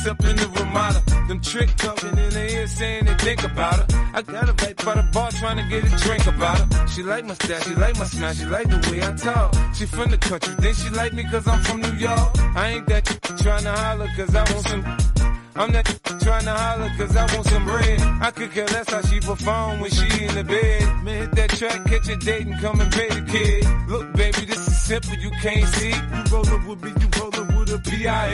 up in the Ramada. Them trick talking in the ear saying they think about her. I got her right by the bar trying to get a drink about her. She like my style, she like my smile, she like the way I talk. She from the country, then she like me cause I'm from New York. I ain't that trying to holler cause I want some. I'm not trying to holler cause I want some bread. I could care less how she perform when she in the bed. Man, hit that track, catch a date and come and pay the kid. Look baby, this is simple, you can't see. You rollin' with me, you rollin' with a P.I.